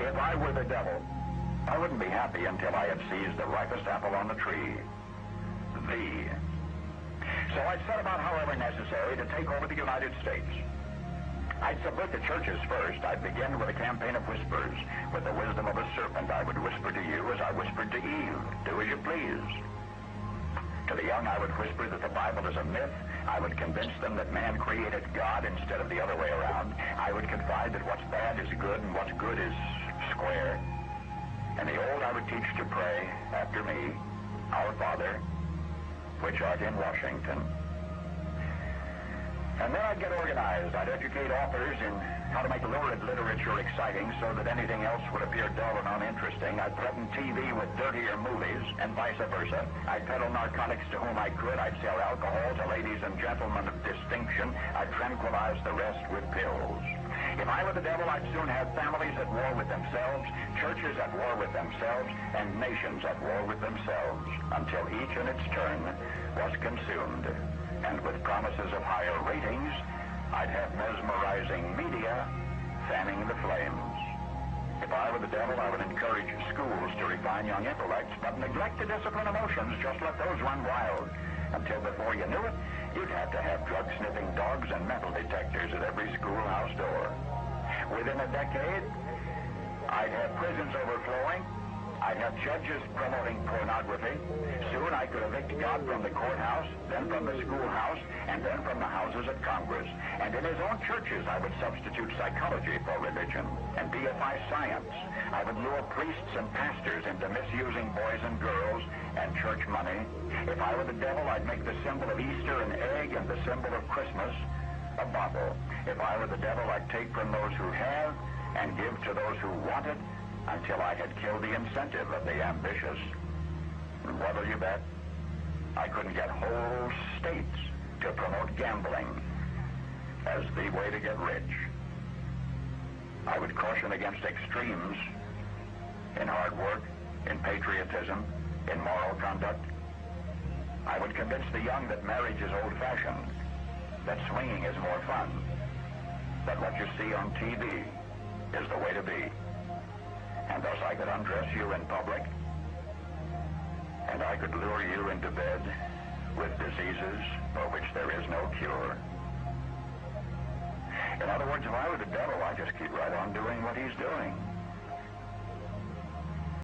If I were the devil, I wouldn't be happy until I had seized the ripest apple on the tree. Thee. So I'd set about, however necessary, to take over the United States. I'd subvert the churches first. I'd begin with a campaign of whispers. With the wisdom of a serpent, I would whisper to you as I whispered to Eve, do as you please. To the young, I would whisper that the Bible is a myth. I would convince them that man created God instead of the other way around. I would confide that what's bad is good and what's good is square. And the old, I would teach to pray after me, Our Father, which art in Washington. And then I'd get organized. I'd educate authors in how to make lurid literature exciting so that anything else would appear dull and uninteresting. I'd threaten TV with dirtier movies and vice versa. I'd peddle narcotics to whom I could. I'd sell alcohol to ladies and gentlemen of distinction. I'd tranquilize the rest with pills. If I were the devil, I'd soon have families at war with themselves, churches at war with themselves, and nations at war with themselves, until each in its turn was consumed. And with promises of higher ratings, I'd have mesmerizing media fanning the flames. If I were the devil, I would encourage schools to refine young intellects, but neglect to discipline emotions. Just let those run wild. Until before you knew it, you'd have to have drug-sniffing dogs and metal detectors at every schoolhouse door. Within a decade, I'd have prisons overflowing. I'd have judges promoting pornography. Soon I could evict God from the courthouse, then from the schoolhouse, and then from the houses of Congress. And in his own churches, I would substitute psychology for religion and deify science. I would lure priests and pastors into misusing boys and girls and church money. If I were the devil, I'd make the symbol of Easter an egg and the symbol of Christmas a bottle. If I were the devil, I'd take from those who have and give to those who want it, until I had killed the incentive of the ambitious. And what'll you bet? I couldn't get whole states to promote gambling as the way to get rich. I would caution against extremes in hard work, in patriotism, in moral conduct. I would convince the young that marriage is old-fashioned, that swinging is more fun, that what you see on TV is the way to be. And thus I could undress you in public, and I could lure you into bed with diseases for which there is no cure. In other words, if I were the devil, I'd just keep right on doing what he's doing.